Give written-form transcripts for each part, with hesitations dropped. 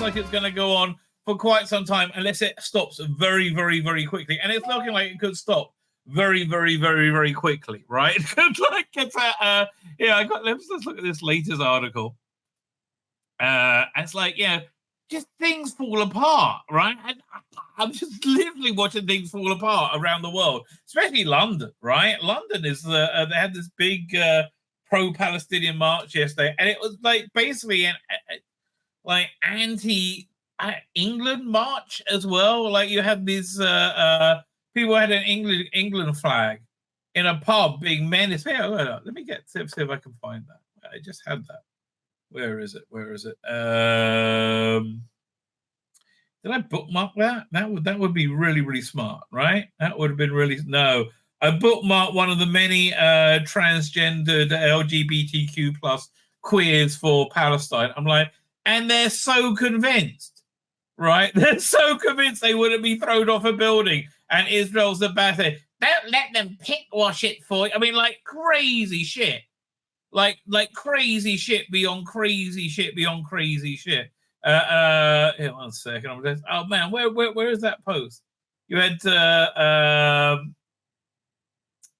like it's going to go on for quite some time unless it stops very, very, very quickly. And it's looking like it could stop very, very, very, very quickly, right? Let's look at this latest article. And it's like, just things fall apart, right? And I'm just literally watching things fall apart around the world, especially London, right? London is, they had this big pro-Palestinian march yesterday, and it was like basically an anti-England march as well. Like you had these people had an England flag in a pub being menaced. Let me see if I can find that. I just had that. Where is it? Did I bookmark that? That would be really, really smart, right? That would have been really... No, I bookmarked one of the many transgendered LGBTQ plus queers for Palestine. I'm like, and they're so convinced, right? They're so convinced they wouldn't be thrown off a building and Israel's the bad thing. Don't let them pit wash it for you. I mean, like crazy shit. Like crazy shit beyond crazy shit beyond crazy shit. Here, 1 second. Oh man, where is that post? You had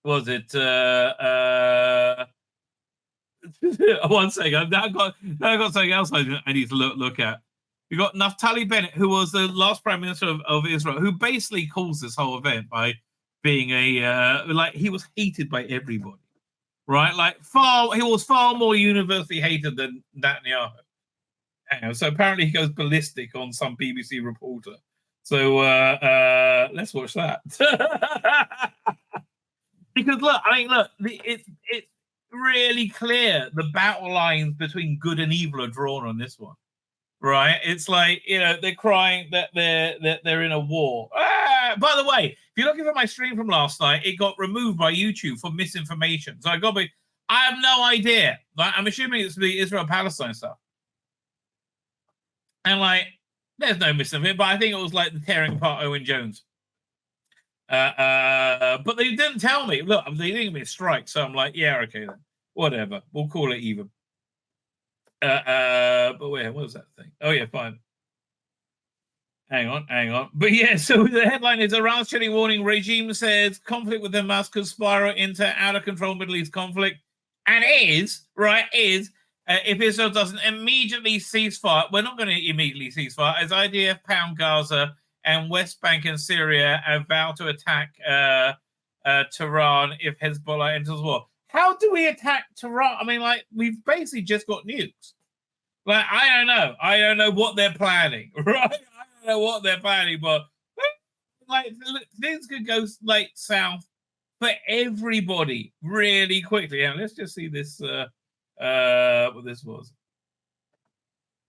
was it 1 second. Now I got something else I need to look at. You got Naftali Bennett, who was the last prime minister of Israel, who basically calls this whole event by being he was hated by everybody. Right, he was far more universally hated than Netanyahu. So apparently he goes ballistic on some BBC reporter. So let's watch that. Because look, it's really clear the battle lines between good and evil are drawn on this one, right? It's like they're crying that they're in a war. By the way, if you're looking for my stream from last night, it got removed by YouTube for misinformation. So I have no idea. I'm assuming it's the Israel-Palestine stuff. And there's no misinformation, but I think it was like the tearing apart Owen Jones. But they didn't tell me. Look, they didn't give me a strike, so I'm like, yeah, okay then, whatever. We'll call it even. But where was that thing? Oh yeah, fine. Hang on. But yeah, so the headline is Iran's chilling warning. Regime says conflict with Hamas could spiral into out of control Middle East conflict, and if Israel doesn't immediately cease fire, we're not going to immediately cease fire, as IDF pound Gaza and West Bank and Syria have vowed to attack Tehran if Hezbollah enters war. How do we attack Tehran? I mean, we've basically just got nukes. I don't know what they're planning, right? I don't know what they're planning, but things could go south for everybody really quickly. And let's just see this. What this was.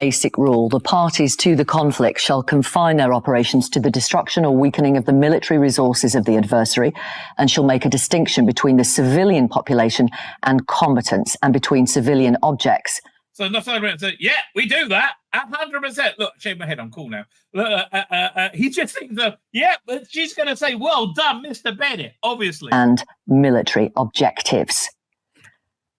Basic rule: the parties to the conflict shall confine their operations to the destruction or weakening of the military resources of the adversary, and shall make a distinction between the civilian population and combatants, and between civilian objects. So Naftali said, yeah, we do that 100%. Look, shake my head, I'm cool now. He just thinks but she's going to say, well done, Mr. Bennett, obviously. And military objectives.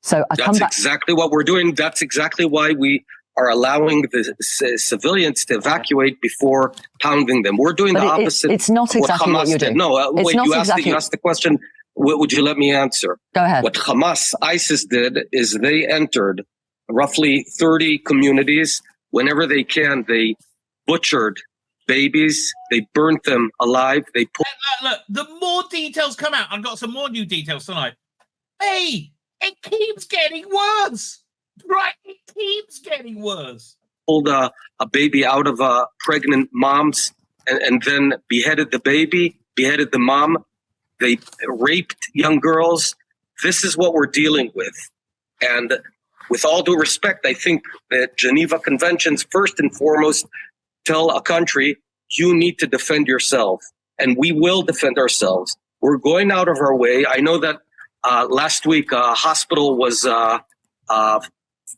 So that's exactly what we're doing. That's exactly why we are allowing the civilians to evacuate before pounding them. We're doing the opposite. It's not exactly what you're doing. No, wait, you asked the question. Would you let me answer? Go ahead. What Hamas, ISIS did is they entered roughly 30 communities. Whenever they can, they butchered babies. They burnt them alive. They put... Look, the more details come out, I've got some more new details tonight. Hey! It keeps getting worse, right? It keeps getting worse. Pulled a baby out of pregnant moms and then beheaded the baby, beheaded the mom. They raped young girls. This is what we're dealing with. And with all due respect, I think that Geneva Conventions, first and foremost, tell a country, you need to defend yourself. And we will defend ourselves. We're going out of our way. I know that last week, a hospital was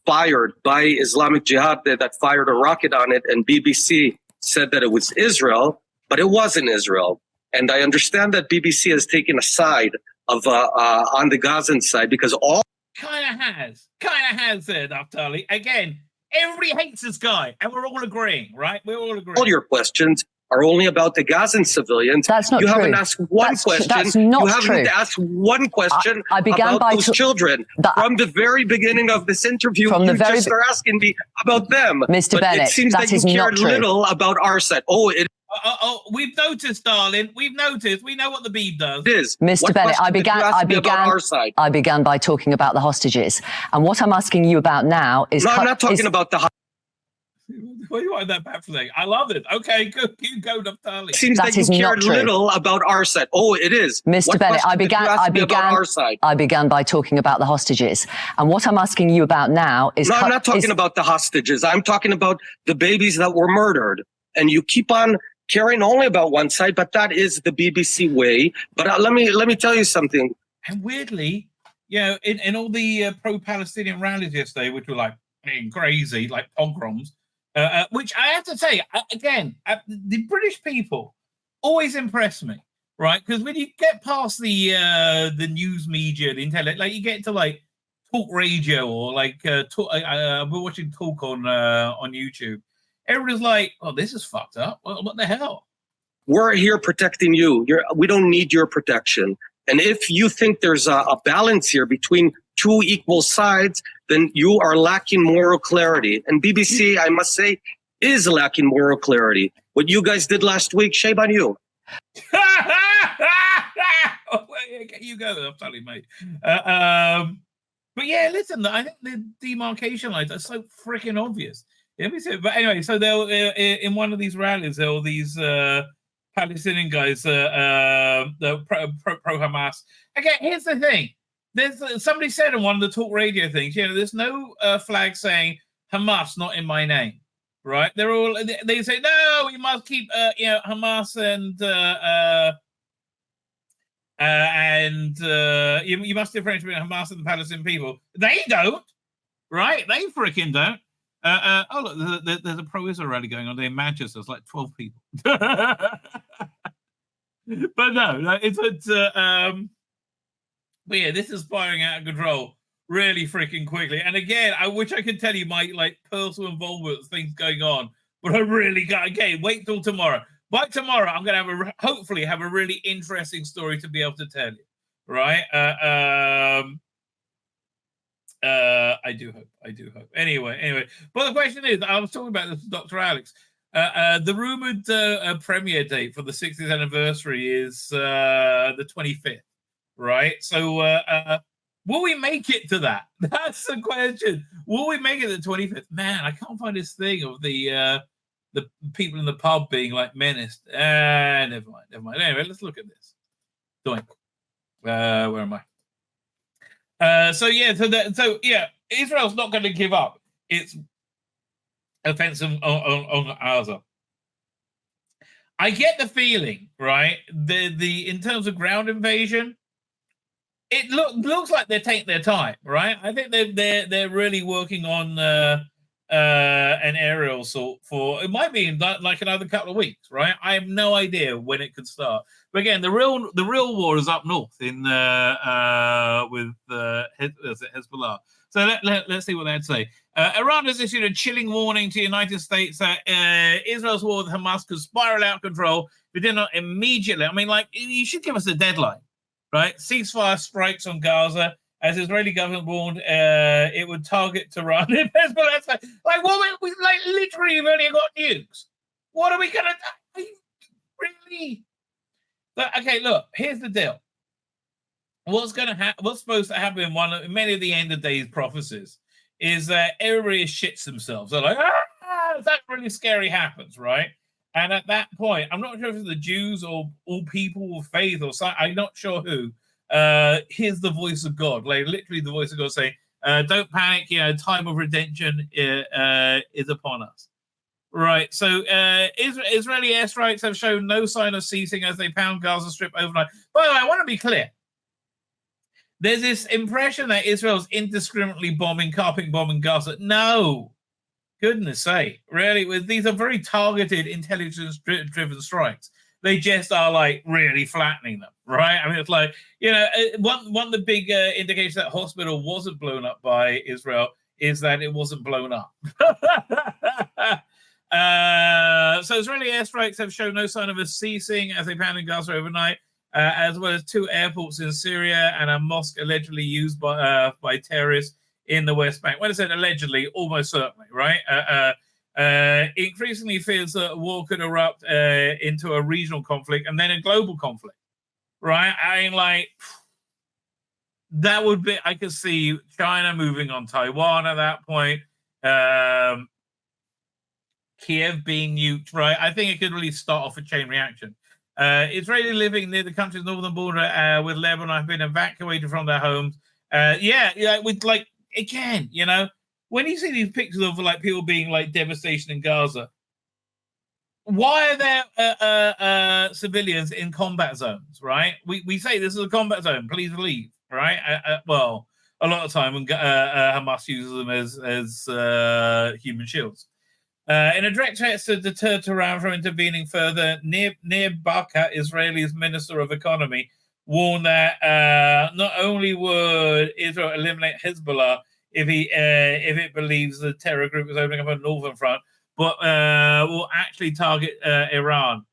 fired by Islamic Jihad that fired a rocket on it, and BBC said that it was Israel, but it wasn't Israel. And I understand that BBC has taken a side of on the Gazan side because all kind of has said Naftali. Again, Everybody hates this guy, and we're all agreeing, right? We're all agreeing. All your questions are only about the Gazan civilians. That's not you true. haven't asked one question. That's not you haven't true. asked one question I began about by those children. From the very beginning of this interview, you just are asking me about them. Mr. But Bennett, it seems that that is you care not true. little about our side. We've noticed, darling. We've noticed. We know what the Beeb does. It is. Mr. What Bennett, I began by talking about the hostages. And what I'm asking you about now is... No, I'm not talking about the hostages. What do you want that back for? I love it. Okay, you go, Naftali. It seems that you care little about our side. Oh, it is. Mr. Bennett, I began by talking about the hostages. And what I'm asking you about now is... No, I'm not talking about the hostages. I'm talking about the babies that were murdered. And you keep on caring only about one side, but that is the BBC way. But let me tell you something. And weirdly, in all the pro-Palestinian rallies yesterday, which were like crazy, like pogroms, which I have to say, again, the British people always impress me, right? Because when you get past the news media, the internet, like you get to like talk radio or like we're watching talk on YouTube. Everybody's like, "Oh, this is fucked up. What the hell?" We're here protecting you. We don't need your protection. And if you think there's a balance here between two equal sides, then you are lacking moral clarity. And BBC, I must say, is lacking moral clarity. What you guys did last week, shame on you. You go, I'm telling you, mate. But yeah, listen, I think the demarcation lines are so freaking obvious. But anyway, so they'll in one of these rallies, there were these Palestinian guys, pro Hamas. Again, here's the thing: there's somebody said on one of the talk radio things, there's no flag saying Hamas, not in my name, right? They say no, we must keep Hamas and you must differentiate between Hamas and the Palestinian people. They don't, right? They freaking don't. Look, there's a pro-Israel rally going on there in Manchester. It's like 12 people. But no, but yeah, this is spiraling out of control really freaking quickly. And again, I wish I could tell you my like personal involvement with things going on, but I really got, again, wait till tomorrow. By tomorrow, I'm going to hopefully have a really interesting story to be able to tell you, right? I do hope. Anyway. But the question is, I was talking about this with Dr. Alex. The rumored premiere date for the 60th anniversary is the 25th, right? So will we make it to that? That's the question. Will we make it to the 25th? Man, I can't find this thing of the people in the pub being like menaced. Never mind. Anyway, let's look at this. Doink. Where am I? Israel's not going to give up its offensive on Gaza. I get the feeling, right? The in terms of ground invasion, it looks like they're taking their time, right? I think they're really working on an aerial assault for, it might be in like another couple of weeks, right? I have no idea when it could start. But again, the real war is up north in with Hezbollah. So let's see what they had to say. Iran has issued a chilling warning to the United States that Israel's war with Hamas could spiral out of control if it did not immediately. I mean, like, you should give us a deadline, right? Ceasefire strikes on Gaza. As Israeli government warned, it would target Tehran. Like, what? We like literally have only got nukes. What are we gonna do? Really? But, okay, look. Here's the deal. What's supposed to happen in many of the end of days prophecies is that everybody shits themselves. They're like, that really scary happens, right? And at that point, I'm not sure if it's the Jews or all people of faith or something. I'm not sure who. Here's the voice of God, like literally the voice of God saying, don't panic, time of redemption is upon us. Right, so Israeli airstrikes have shown no sign of ceasing as they pound Gaza Strip overnight. By the way, I want to be clear. There's this impression that Israel's indiscriminately carpet bombing Gaza. No, goodness sake, really, these are very targeted, intelligence-driven strikes. They just are like really flattening them, right? I mean, it's like, one of the big indications that hospital wasn't blown up by Israel is that it wasn't blown up. So Israeli airstrikes have shown no sign of a ceasing as they pounded Gaza overnight, as well as 2 airports in Syria and a mosque allegedly used by terrorists in the West Bank. When I said allegedly, almost certainly, right? Increasingly fears that a war could erupt into a regional conflict and then a global conflict, right? I mean, like, that would be, I could see China moving on Taiwan at that point. Kiev being nuked, right? I think it could really start off a chain reaction. Israeli living near the country's northern border with Lebanon have been evacuated from their homes. With like, again, you know, when you see these pictures of like people being like devastation in Gaza, why are there civilians in combat zones, right? We say this is a combat zone, please leave, right? Well, a lot of time when Hamas uses them as human shields. In a direct text to deter Tehran from intervening further, Nir Barkat, Israel's Minister of Economy, warned that not only would Israel eliminate Hezbollah if it believes the terror group is opening up a northern front, but will actually target Iran.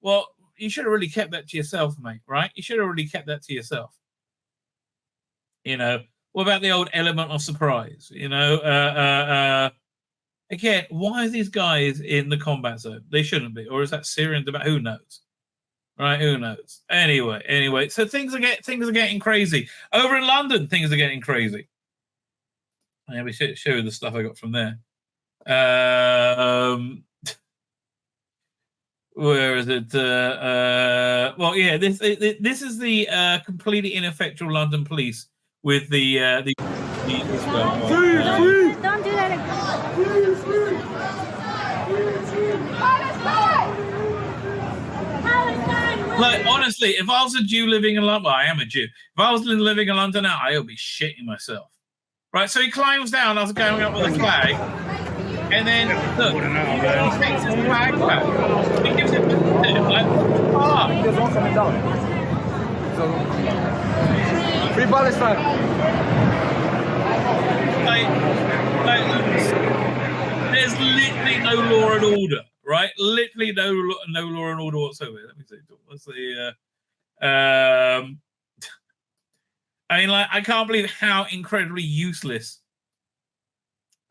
Well, you should have really kept that to yourself, mate, right? You should have really kept that to yourself. You know, what about the old element of surprise? You know, again, why are these guys in the combat zone? They shouldn't be. Or is that Syrian debate? Who knows? Right? Who knows? Anyway. So things are getting crazy. Over in London, things are getting crazy. Let me show you the stuff I got from there. Where is it? Well, yeah, this is the completely ineffectual London police with the Don't do that again. Like, honestly, if I was a Jew living in London, well, I am a Jew. If I was living in London now, I would be shitting myself. Right, so he climbs down as going up with a flag, and then look, he takes his flag back. He gives it back to him, like, Free Palestine. Like, there's literally no law and order, right? Literally no law and order whatsoever. Let me see. What's the I mean, like, I can't believe how incredibly useless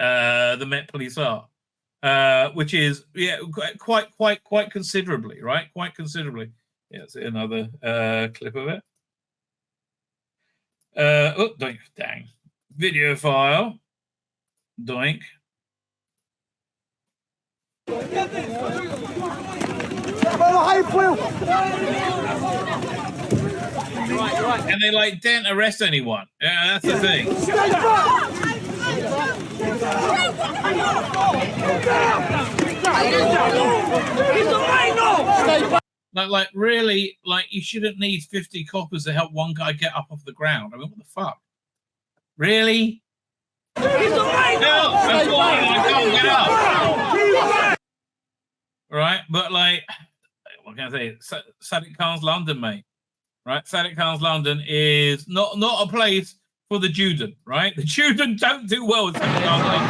the Met Police are, which is quite considerably, right? Quite considerably. Yeah, let's see another clip of it. Oh, doink, dang. Video file. Doink. Right. And they like didn't arrest anyone. Yeah, that's the thing. Like really, like you shouldn't need 50 coppers to help one guy get up off the ground. I mean, what the fuck? Really? No, that's why I can't get up. Right, but like, what can I say? Sadiq Khan's London, mate. Right, Sadiq Khan's London is not a place for the Juden, right? The Juden don't do well with Sadiq Khan's London.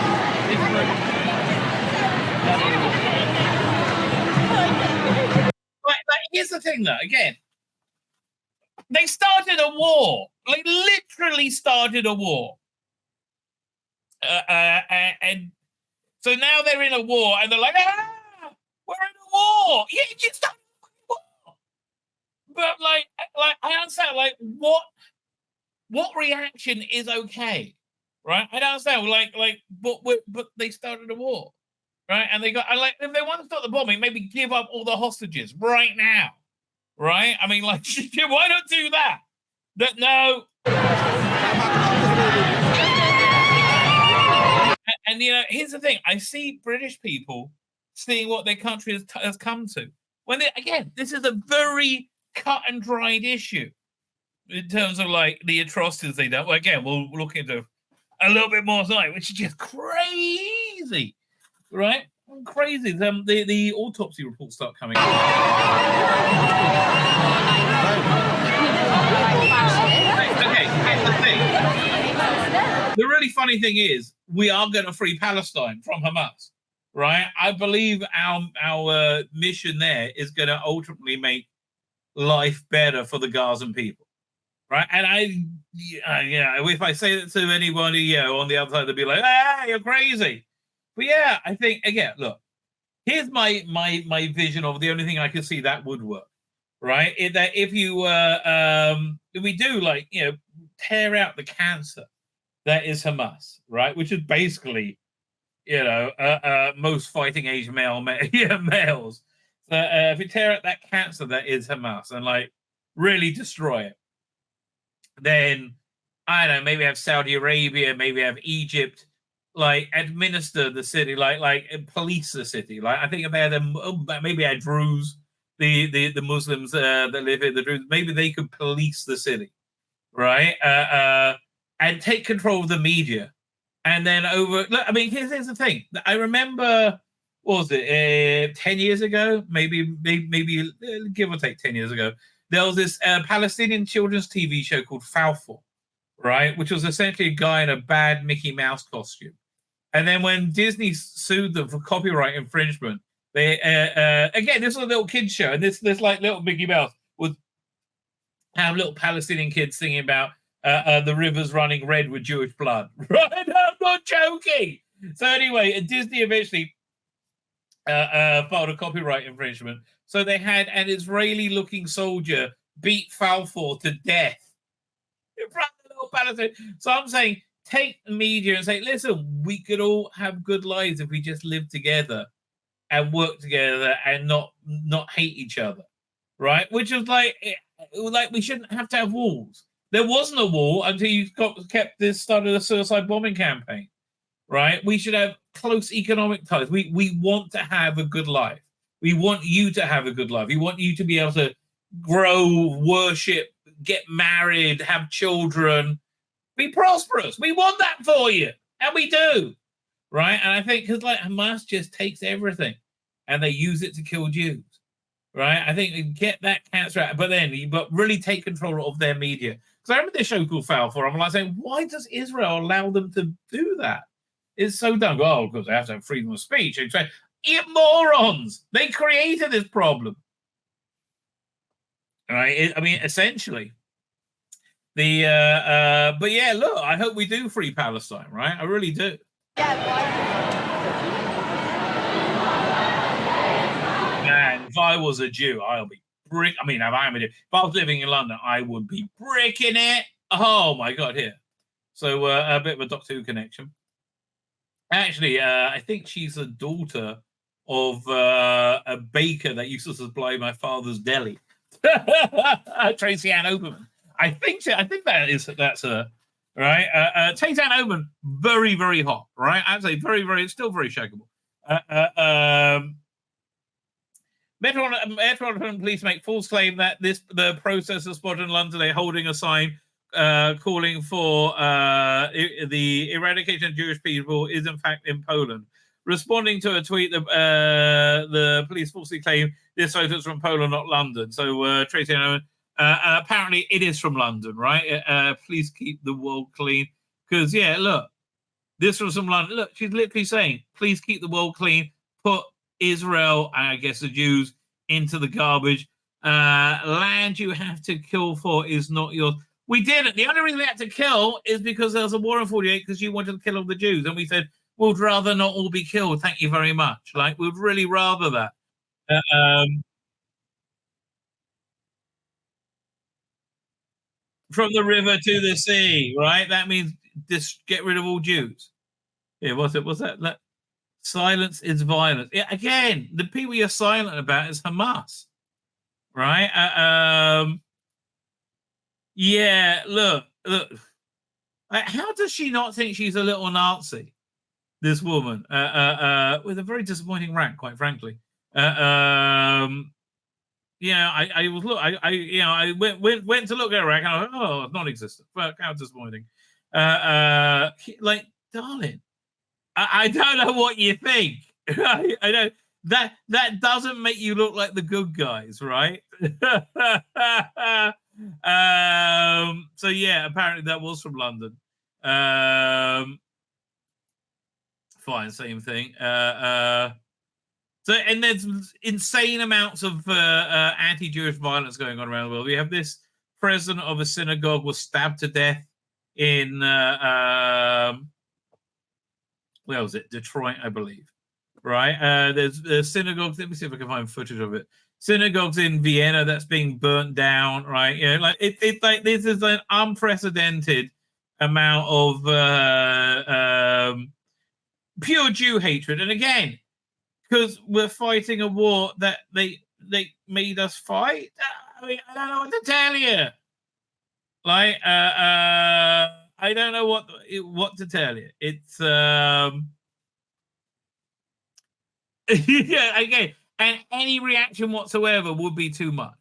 Like, here's the thing, though. Again, they started a war, like literally started a war, and so now they're in a war, and they're like, we're in a war. Yeah, you just started a war. But like I understand, like what reaction is okay, right? I don't understand, but they started a war, right? And they got, like, if they want to stop the bombing, maybe give up all the hostages right now, right? I mean, like, why not do that? No. And you know, here's the thing: I see British people seeing what their country has come to. When again, this is a very cut and dried issue in terms of like the atrocities they done. Well, again, we'll look into a little bit more tonight, which is just crazy, right? Crazy. The autopsy reports start coming out. Okay, here's the thing. The really funny thing is, we are going to free Palestine from Hamas, right? I believe our mission there is going to ultimately make life better for the Gazan people, right? And if I say that to anybody, on the other side, they'll be like, "Ah, you're crazy." But yeah, I think again, look, here's my vision of the only thing I can see that would work, right? That if you if we do tear out the cancer that is Hamas, right, which is basically most fighting age males. So if we tear out that cancer that is Hamas and really destroy it, then I don't know, maybe have Saudi Arabia, maybe have Egypt, administer the city, police the city. I think about them, maybe had Druze, the Muslims that live here, the Druze, maybe they could police the city, right? And take control of the media. And then here's the thing. I remember, what was it, 10 years ago, maybe give or take 10 years ago, there was this Palestinian children's TV show called Falfel, right? Which was essentially a guy in a bad Mickey Mouse costume. And then when Disney sued them for copyright infringement, they again, this was a little kid's show, and this little Mickey Mouse would have little Palestinian kids singing about the rivers running red with Jewish blood. Right? I'm not joking. So anyway, Disney eventually filed a copyright infringement. So they had an Israeli-looking soldier beat Falfel to death in front of the little Palestinian. So I'm saying, take the media and say, listen, we could all have good lives if we just live together and work together and not hate each other, right? Which is we shouldn't have to have walls. There wasn't a wall until you started a suicide bombing campaign, right? We should have close economic ties. We want to have a good life. We want you to have a good life. We want you to be able to grow, worship, get married, have children, be prosperous. We want that for you, and we do, right? And I think because Hamas just takes everything and they use it to kill Jews, right? I think we get that cancer out, but really take control of their media. Because I remember this show called Falfel. I'm saying, why does Israel allow them to do that? It's so dumb. Oh, because they have to have freedom of speech. You morons! They created this problem, right? Essentially. But yeah, look, I hope we do free Palestine, right? I really do. Man, if I was a Jew, if I was living in London, I would be bricking it. Oh my God, here. So a bit of a Doctor Who connection. Actually, I think she's the daughter of a baker that used to supply my father's deli. Tracy Ann Oberman. I think that's her, right? Tracy Ann Oberman, very, very hot, right? I'd say very, very, still very shakeable. Metropolitan Police make false claim that the protesters spotted in London today holding a sign calling for the eradication of Jewish people is in fact in Poland. Responding to a tweet, the police falsely claim this photo is from Poland, not London. So Tracy Ann, apparently it is from London, right? Please keep the world clean. Because, yeah, look, this was from London. Look, she's literally saying, please keep the world clean. Put Israel, and I guess the Jews, into the garbage. Land you have to kill for is not yours. We didn't. The only reason we had to kill is because there was a war in 48 because you wanted to kill all the Jews. And we said, we'd rather not all be killed. Thank you very much. We'd really rather that. From the river to the sea, right? That means just get rid of all Jews. Yeah, what's that? Silence is violence. Yeah, again, the people you're silent about is Hamas, right? Yeah, look. How does she not think she's a little Nazi? This woman, with a very disappointing rank, quite frankly. I went to look at her rank, and I was like, oh, non-existent. Fuck, how disappointing. Darling, I don't know what you think. I know that doesn't make you look like the good guys, right? So yeah, apparently that was from London. fine, same thing. So, and there's insane amounts of anti-Jewish violence going on around the world. We have this president of a synagogue was stabbed to death in where was it? Detroit, I believe. Right? There's synagogues. Let me see if I can find footage of it. Synagogues in Vienna that's being burnt down. Right? You know, like it's like this is an unprecedented amount of pure Jew hatred. And again, because we're fighting a war that they made us fight. I mean, I don't know what to tell you. Like, I don't know what to tell you. It's yeah, again, and any reaction whatsoever would be too much,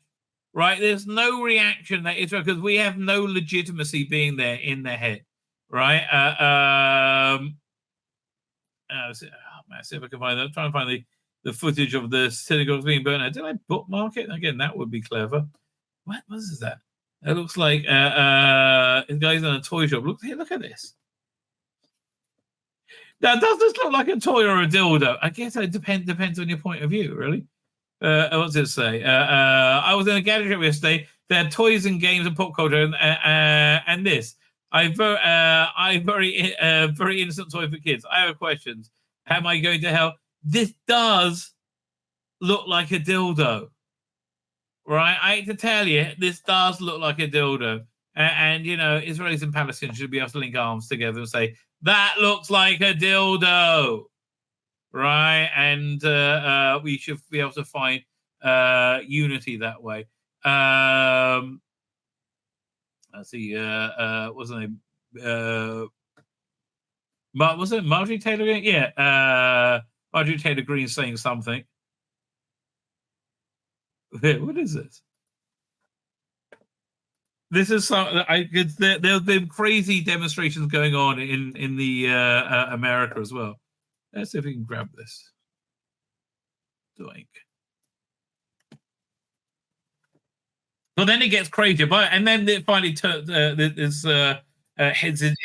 right? There's no reaction that is because we have no legitimacy being there in their head, right? See if I can find that. Try and find the footage of the synagogues being burned out. Did I bookmark it? Again, that would be clever. What is that? It looks like a guy's in a toy shop. Look at this. Now, does this look like a toy or a dildo? I guess it depends on your point of view, really. What's it say? I was in a gadget shop yesterday. They had toys and games and pop culture, and this. I very innocent toy for kids. I have questions. Am I going to hell? This does look like a dildo, right? I hate to tell you, this does look like a dildo. And you know, Israelis and Palestinians should be able to link arms together and say, that looks like a dildo, right? And we should be able to find unity that way. Let's see, what's her name? Was it Marjorie Taylor Greene? Yeah, Marjorie Taylor Greene saying something. What is this? This is something there have been crazy demonstrations going on in the America as well. Let's see if we can grab this. Doink. But then it gets crazier, and then it finally heads in.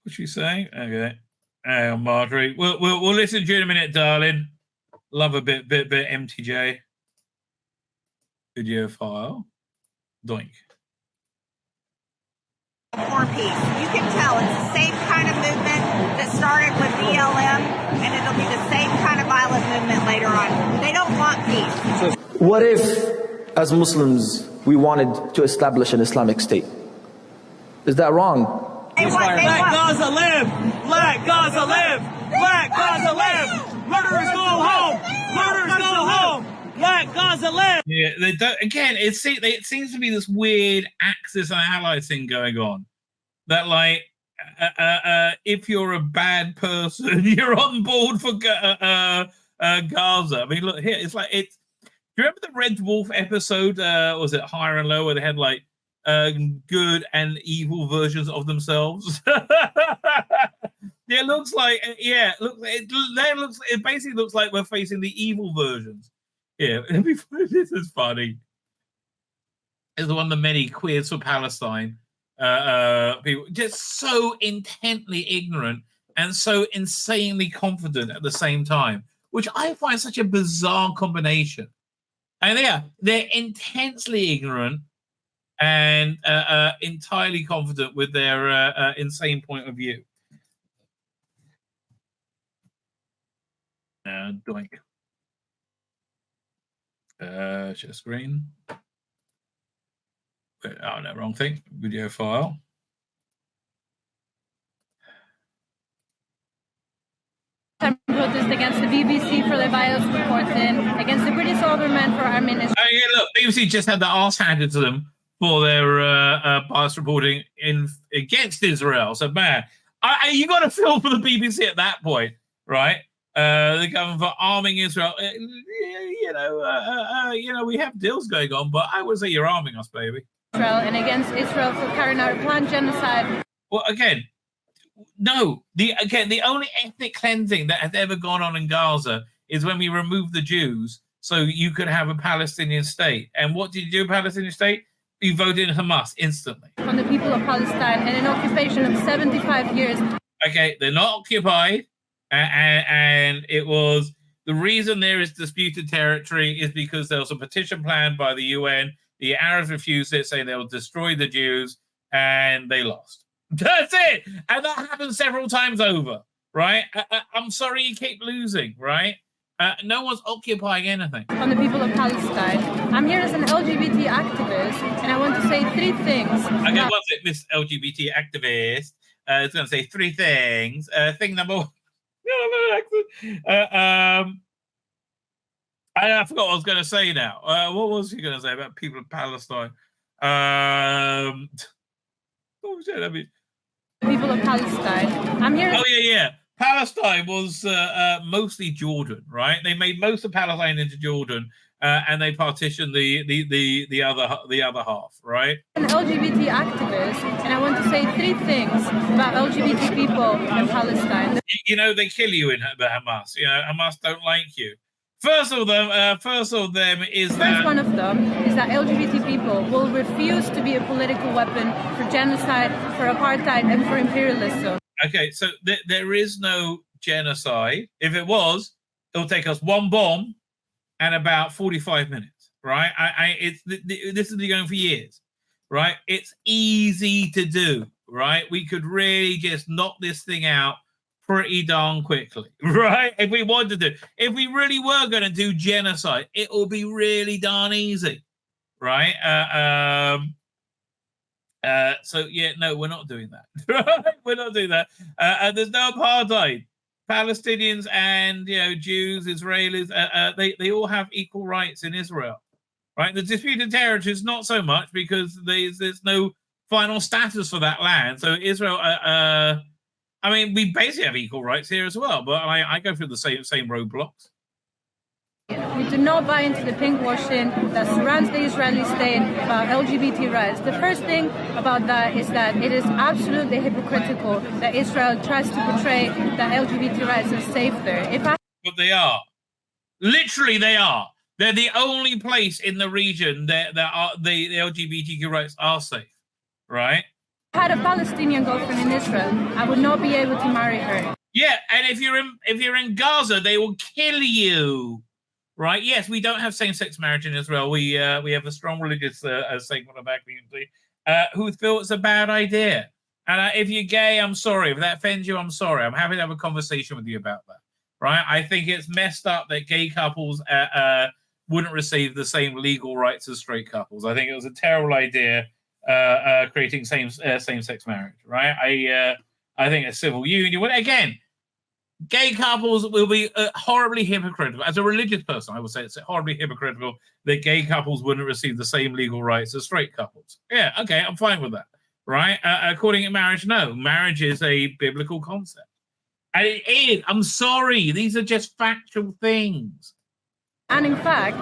What's she saying? Okay, Marjorie. We'll listen to you in a minute, darling. Love a bit MTJ. Video file. Doink. For peace. You can tell it's the same kind of movement that started with BLM, and it'll be the same kind of violent movement later on. They don't want peace. What if, as Muslims, we wanted to establish an Islamic state? Is that wrong? Let Gaza live! Let Gaza live! Let Gaza live! Murderers go home! Murderers go home! Let Gaza live! Yeah, they don't. Again, it seems to be this weird Axis and Allies thing going on. That like, if you're a bad person, you're on board for Gaza. I mean, look here. It's like it's. Do you remember the Red Wolf episode? Was it Higher and Low, where they had like good and evil versions of themselves? It looks like it basically looks like we're facing the evil versions. Yeah, this is funny. It's one of the many queers for Palestine people, just so intently ignorant and so insanely confident at the same time, which I find such a bizarre combination. And yeah, they're intensely ignorant and entirely confident with their insane point of view. Doink. Share screen. Oh no, wrong thing. Video file. Protest against the BBC for the violence reporting, against the British government for our ministry. Oh yeah, look, BBC just had the arse handed to them for their bias reporting against Israel. So man, you got to feel for the BBC at that point, right? The government for arming Israel. You know, we have deals going on, but I would say you're arming us, baby. Israel and against Israel for carrying out a planned genocide. Well, again, no. The only ethnic cleansing that has ever gone on in Gaza is when we removed the Jews, so you could have a Palestinian state. And what did you do, Palestinian state? You voted in Hamas instantly. On the people of Palestine and an occupation of 75 years. Okay, they're not occupied, and it was the reason there is disputed territory is because there was a petition planned by the UN. The Arabs refused it, saying they'll destroy the Jews, and they lost. That's it, and that happened several times over. Right? I'm sorry you keep losing. Right? No one's occupying anything. On the people of Palestine, I'm here as an LGBT activist, and I want to say three things. Okay, what's it, Miss LGBT activist? It's going to say three things. Thing number one. I forgot what I was going to say now. What was he going to say about people of Palestine? What was it? I mean, people of Palestine. I'm here. Oh yeah. Palestine was mostly Jordan, right? They made most of Palestine into Jordan, and they partitioned the other half, right? I'm an LGBT activist, and I want to say three things about LGBT people in Palestine. You know, they kill you in the Hamas. You know, Hamas don't like you. First of them is First one of them is that LGBT people will refuse to be a political weapon for genocide, for apartheid, and for imperialism. Okay, so there is no genocide. If it was, it'll take us one bomb and about 45 minutes, right? This has been going for years, right? It's easy to do, right? We could really just knock this thing out pretty darn quickly, right? If we wanted to. If we really were going to do genocide, it will be really darn easy, right? So yeah, no, we're not doing that. We're not doing that. And there's no apartheid. Palestinians and Jews, Israelis, they all have equal rights in Israel, right? The disputed territory is not so much because there's no final status for that land. So Israel, I mean, we basically have equal rights here as well, but I go through the same roadblocks. We do not buy into the pinkwashing that surrounds the Israeli state about LGBT rights. The first thing about that is that it is absolutely hypocritical that Israel tries to portray that LGBT rights are safe there. But they are. Literally, they are. They're the only place in the region that the LGBTQ rights are safe, right? If I had a Palestinian girlfriend in Israel, I would not be able to marry her. Yeah, and if you're in Gaza, they will kill you. Right? Yes, we don't have same-sex marriage in Israel. We have a strong religious segment of our community who feel it's a bad idea. And if you're gay, I'm sorry. If that offends you, I'm sorry. I'm happy to have a conversation with you about that. Right? I think it's messed up that gay couples wouldn't receive the same legal rights as straight couples. I think it was a terrible idea creating same-sex marriage. Right? I think a civil union. Well, again. Gay couples will be horribly hypocritical. As a religious person, I would say it's horribly hypocritical that gay couples wouldn't receive the same legal rights as straight couples. Yeah, okay, I'm fine with that, right? According to marriage, no. Marriage is a biblical concept. And it is. I'm sorry. These are just factual things. And in fact,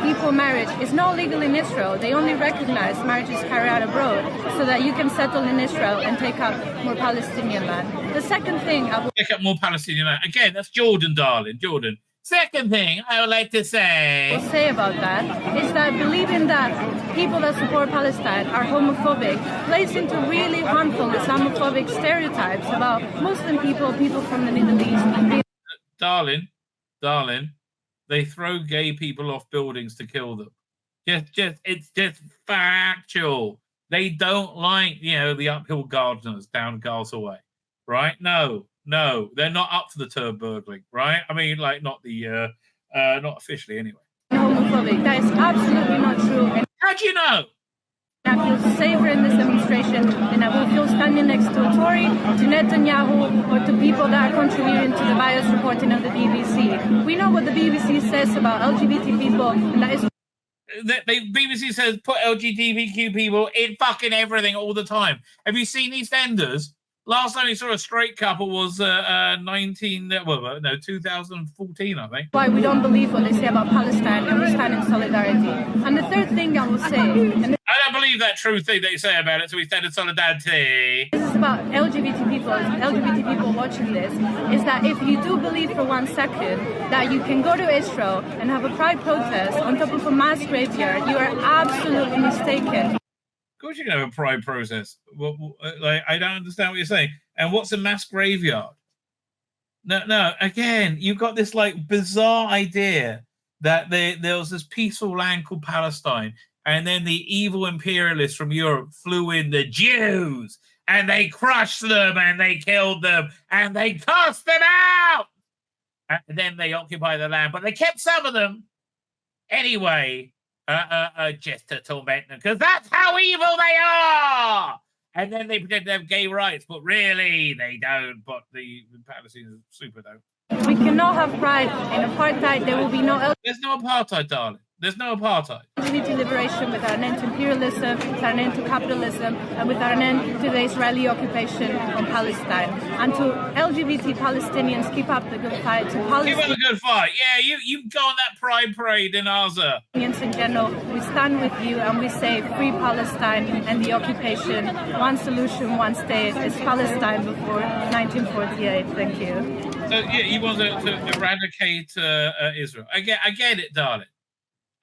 equal marriage is not legal in Israel. They only recognize marriages carried out abroad so that you can settle in Israel and take up more Palestinian land. The second thing I would take up more Palestinian land. Again, that's Jordan, darling, Jordan. Second thing I would like to say about that is that believing that people that support Palestine are homophobic plays into really harmful Islamophobic stereotypes about Muslim people from the Middle East. Darling. They throw gay people off buildings to kill them. It's just factual. They don't like, the uphill gardeners down Gaza way, right? No, they're not up to the turd burgling, right? I mean, like not officially anyway. Homophobic. That is absolutely not true. How do you know? I feel safer in this demonstration than I will feel standing next to a Tory, to Netanyahu, or to people that are contributing to the bias reporting of the BBC. We know what the BBC says about LGBT people, and that is... The BBC says put LGBTQ people in fucking everything all the time. Have you seen EastEnders? Last time we saw a straight couple was 2014, I think. Why we don't believe what they say about Palestine and we stand in solidarity. And the third thing I will say... I don't believe that true thing they say about it, so we stand in solidarity. This is about LGBT people watching this, is that if you do believe for 1 second that you can go to Israel and have a pride protest on top of a mass graveyard, you are absolutely mistaken. course you can have a pride process. Like, I don't understand what you're saying. And what's a mass graveyard? No. Again, you've got this like bizarre idea that there was this peaceful land called Palestine, and then the evil imperialists from Europe flew in, the Jews, and they crushed them, and they killed them, and they tossed them out. And then they occupied the land, but they kept some of them anyway, just to torment them, because that's how evil they are. And then they pretend to have gay rights, but really they don't. But the Palestinians super don't. We cannot have pride in apartheid. There will be no There's no apartheid, darling. There's no apartheid. LGBT liberation without an end to imperialism, without an end to capitalism, and without an end to the Israeli occupation on Palestine. And to LGBT Palestinians, keep up the good fight. To Palestinians, Keep up the good fight. Yeah, you go on that pride parade in Gaza. in general, we stand with you and we say free Palestine and the occupation. One solution, one state is Palestine before 1948. Thank you. So yeah, you want to eradicate Israel. I get it, darling.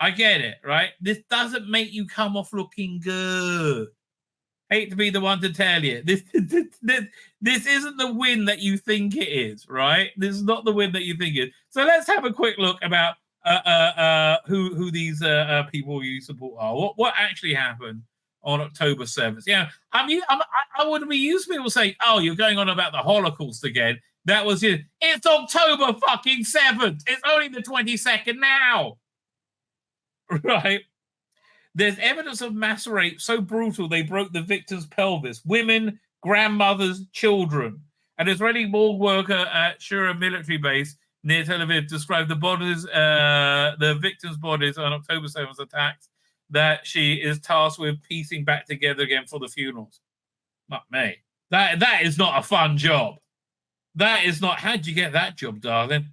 I get it, right? This doesn't make you come off looking good. Hate to be the one to tell you. This isn't the win that you think it is, right? This is not the win that you think it is. So let's have a quick look about who these people you support are. What actually happened on October 7th? Yeah, I would be used to people saying, "Oh, you're going on about the Holocaust again." That was it. It's October fucking 7th. It's only the 22nd now. Right? There's evidence of mass rape so brutal they broke the victim's pelvis. Women, grandmothers, children. An Israeli morgue worker at Shura military base near Tel Aviv described the victims' bodies on October 7th attacks that she is tasked with piecing back together again for the funerals. Not me. That is not a fun job. That is not. How'd you get that job, darling?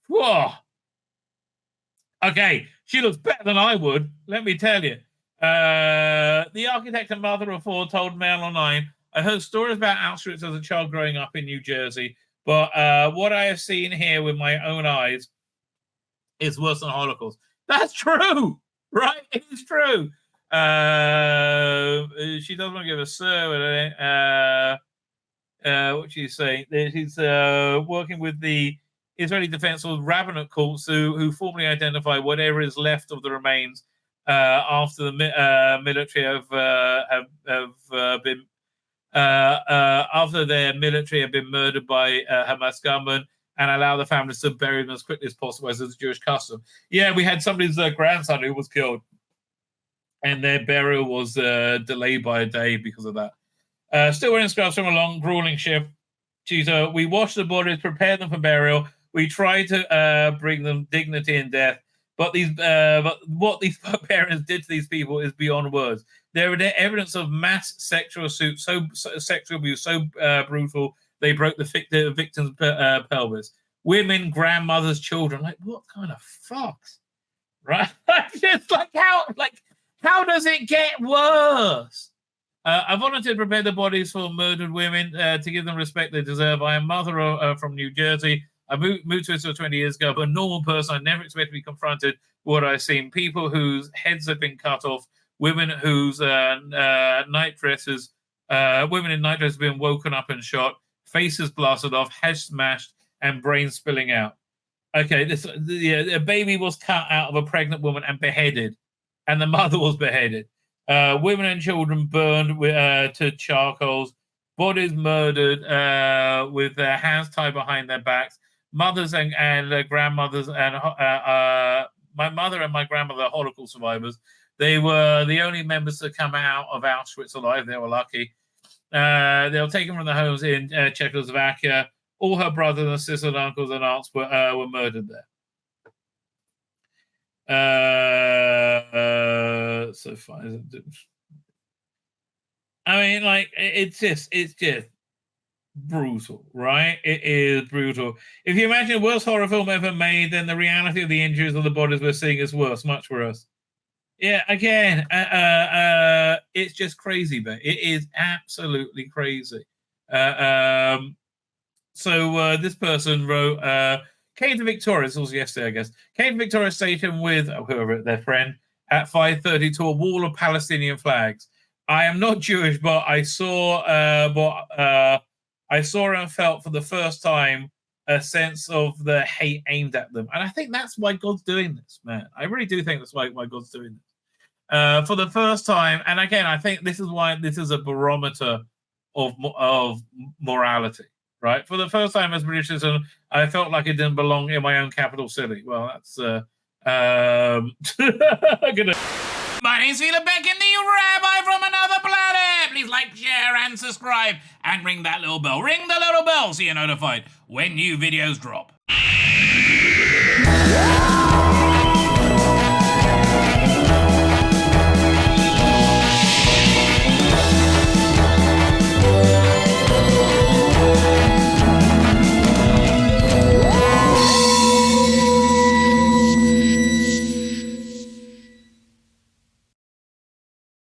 Whoa. Okay, she looks better than I would, let me tell you. The architect and mother of four told Mail Online, I heard stories about Auschwitz as a child growing up in New Jersey, but what I have seen here with my own eyes is worse than Holocaust. That's true, right? It is true. She doesn't want to give a sir. What she's saying, she's working with the Israeli Defense Force Rabbinate cults who formally identify whatever is left of the remains after the military have been after their military have been murdered by Hamas gunmen, and allow the families to bury them as quickly as possible, as is a Jewish custom. Yeah, we had somebody's grandson who was killed, and their burial was delayed by a day because of that. Still wearing scrubs from a long, grueling shift. We wash the bodies, prepare them for burial. We try to bring them dignity in death. But what these parents did to these people is beyond words. There are evidence of mass sexual assault, sexual abuse so brutal they broke the victim's pelvis. Women, grandmothers, children. Like, what kind of fucks, right? Just like how does it get worse? I volunteered to prepare the bodies for murdered women to give them respect they deserve. I am mother from New Jersey. I moved to Israel 20 years ago, but a normal person, I never expect to be confronted with what I've seen. People whose heads have been cut off, women whose night dresses, women in night dresses have been woken up and shot, faces blasted off, heads smashed, and brains spilling out. Okay, a baby was cut out of a pregnant woman and beheaded, and the mother was beheaded. Women and children burned to charcoals, bodies murdered with their hands tied behind their backs. Mothers and grandmothers, and my mother and my grandmother are Holocaust survivors. They were the only members to come out of Auschwitz alive. They were lucky. They were taken from their homes in Czechoslovakia. All her brothers and sisters and uncles and aunts were murdered there. So fine. I mean, like, it's just brutal, right? It is brutal. If you imagine the worst horror film ever made, then the reality of the injuries of the bodies we're seeing is worse, much worse. Yeah, again, it's just crazy, but it is absolutely crazy. So this person wrote, came to Victoria, this was yesterday, I guess, came to Victoria Station with whoever, their friend, at 5:30 to a wall of Palestinian flags. I am not Jewish, but I saw and felt for the first time a sense of the hate aimed at them. And I think that's why God's doing this, man. I really do think that's why God's doing this. For the first time, and again, I think this is why this is a barometer of morality, right? For the first time as a British citizen, I felt like it didn't belong in my own capital city. Well, that's gonna. My name's Tzvi Lebetkin, the Rabbi from another planet. Please like, share, and subscribe, and ring that little bell. Ring the little bell so you're notified when new videos drop.